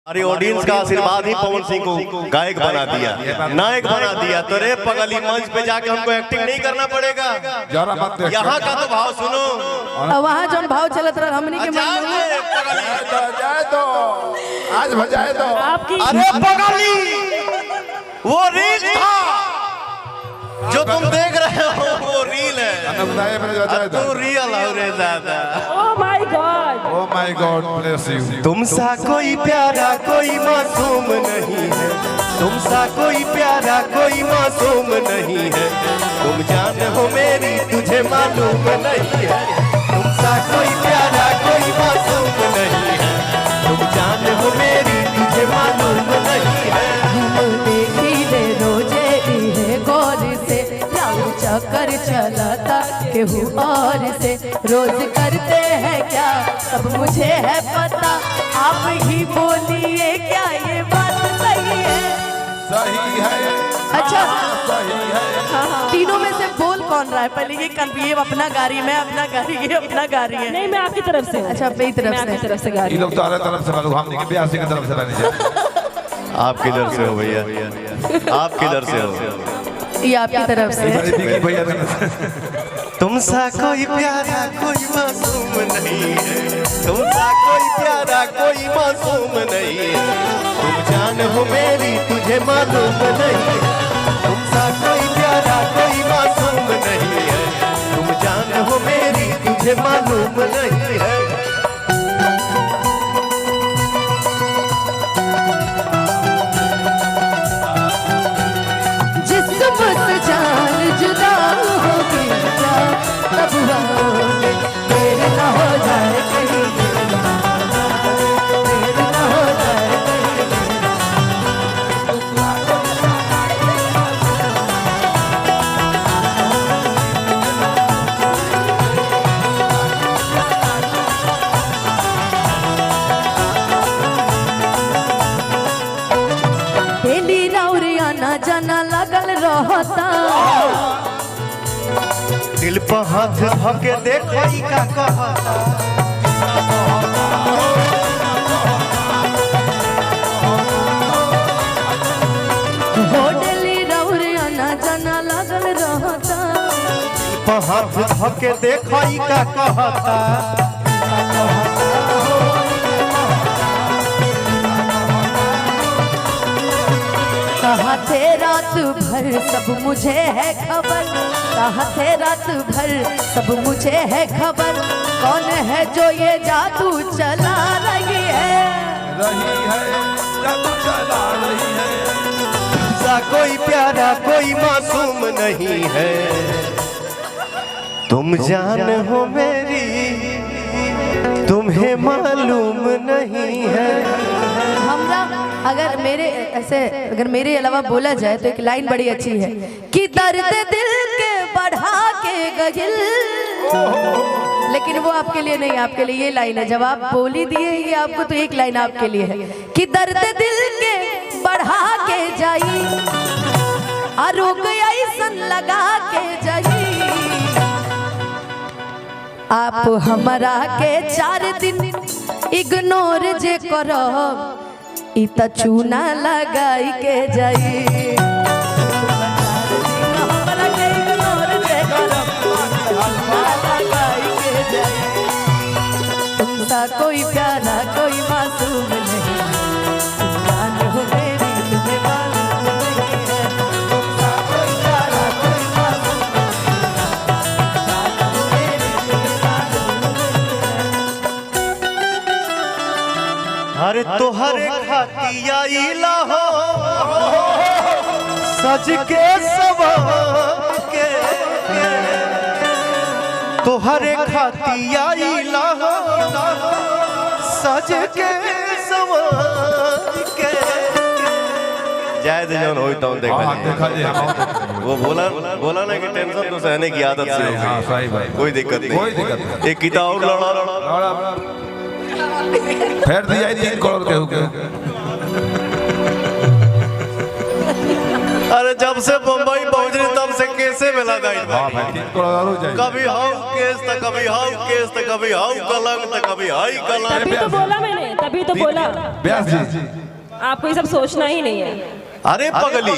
हमारी ऑडियंस का आशीर्वाद ही पवन सिंह को गायक बना दिया, नायक बना दिया। तो रे पगली मंच पे जाके हमको एक्टिंग नहीं करना पड़ेगा। यहाँ का तो भाव सुनो, वहाँ जो भाव चलत रहा हमनी के मन में जाए तो आज बजाए तो आपकी। अरे पगली वो रील था जो तुम देख रहे हो, वो रील है, तू रियल हो रे दादा। ओह my God, oh my God bless you. तुमसा कोई प्यारा कोई मासूम नहीं है, तुमसा कोई प्यारा कोई मासूम नहीं है। तुम जान हो मेरी तुझे मालूम नहीं है, तुमसा कोई प्यारा कोई मासूम नहीं है। तुम जान हो मेरी तुझे मालूम नहीं है। देखी ले रोजे इहे गौर से चक्कर चलाता केहू और से रोज करते हैं क्या सब मुझे है पता। आप ही बोलिए क्या ये बात सही है? सही है। अच्छा सही है। तीनों में से बोल कौन रहा है? पहले ये अपना गाड़ी, मैं अपना गाड़ी, ये अपना गाड़ी है। नहीं, मैं आपकी तरफ से। अच्छा मेरी तरफ से गाड़ी। ये लोग तो अलग तरफ से मालूम, हम नहीं ब्यासी की तरफ से रहने। आप किधर से हो भैया, आप किधर से हो? ये आपकी तरफ से। भैया तुमसा कोई प्यारा कोई मासूम नहीं है, तुमसा कोई प्यारा कोई मासूम नहीं है। तुम जान हो मेरी तुझे मालूम नहीं है, तुमसा कोई प्यारा कोई मासूम नहीं है। तुम जान हो मेरी तुझे मालूम नहीं है। जान जुदा होगी क्या तब होंगे देर न हो जाए कहीं, देर न हो जाए डेली राउरिया ना जाना लगल रहता। दिल पर हाथ धके देखो ई का कहता। होटली रौरिया ना जाना लगल रहता। दिल पर हाथ धके देखो ई का कहता। कहाँ थे रात भर सब मुझे है खबर, कहाँ थे रात भर सब मुझे है खबर। कौन है जो ये जादू चला रही है? जादू चला रही है। तुमसा कोई प्यारा कोई मासूम नहीं है, तुम जान हो मेरी तुम्हें मालूम नहीं है। हमरा अगर मेरे अलावा बोला जाए तो एक लाइन बड़ी अच्छी है कि दर्द दिल के बढ़ा के गगिल। लेकिन वो आपके लिए नहीं, आपके लिए ये लाइन है। जब आप बोली दिए ये आपको, तो एक लाइन आपके लिए है कि दर्द दिल के बढ़ा के जाई आरोग ऐसन लगा के जाई। आप हमरा के 4 दिन इग्नोर जे करब इ त चूना लगाई के जाई। तुमसा कोई प्यारा कोई मासूम नहीं, जान हो मेरी तुम्हें मालूम नहीं है। तुमसा कोई प्यारा कोई मासूम नहीं, जान हो मेरी तुम्हें मालूम नहीं है। अरे तोहरे खातिया इला हो सज के सवार के, तोहरे खातिया इला हो सज के सवार के। जाए दे जौन होई तौन देखा जी। वो बोला ना कि टेंशन तो सहने की आदत से होगी, कोई दिक्कत नहीं। एक किताब और लड़ा फेर दिया 3 करोड़ के। अरे जब से बम्बई पहुंच रही तब से कैसे मिला गई भाई। कभी हाउ केस तो कभी हाउ केस तो कभी हाउ कलंक तो कभी हाई कलंक। तभी तो बोला मैंने, तभी तो बोला व्यास जी आपको ये सब सोचना ही नहीं है। अरे पगली,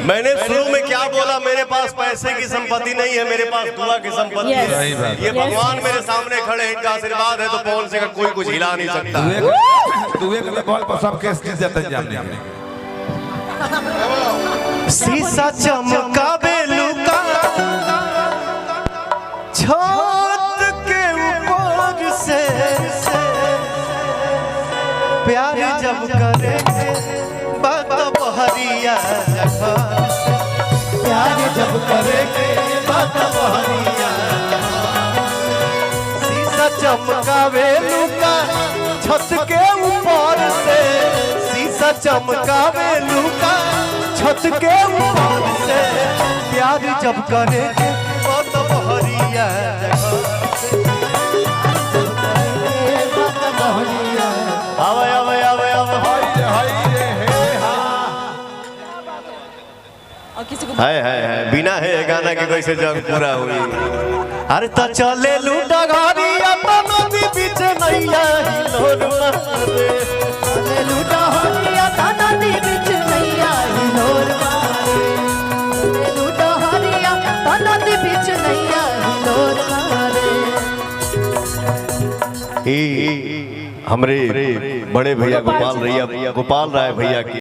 मैंने शुरू में क्या बोला? मेरे पास पैसे की संपत्ति नहीं है, मेरे पास दुआ की संपत्ति Yes. है। सही बात। ये भगवान मेरे सामने खड़े हैं, इनका आशीर्वाद है तो पवन सिंह का कोई कुछ हिला नहीं सकता। तू एक बॉल पर सब केस जीत जाता है जामने के। शीशा चमकावे लुका छत के ऊपर से प्यार जब करेंगे बात बहरिया प्यार जब करेंगे बात बहरिया शीशा चमकावे लुका छत के ऊपर से शीशा चमकावे लुका छत के ऊपर से प्यार जब करेंगे बात बहरिया आवे आवे आवे आवे और किसी को हाय हाय हाय बिना है गाना के कैसे जग पूरा हुई। अरे तो चले लूटा घारी अपन नदी बीच नैया हिलोर मारे चले लूटा हरिया ताना दी बिच नैया हिलोर मारे चले लूटा हरिया ताना दी बिच नैया हिलोर मारे। हमरे बड़े भैया गोपाल राय भैया की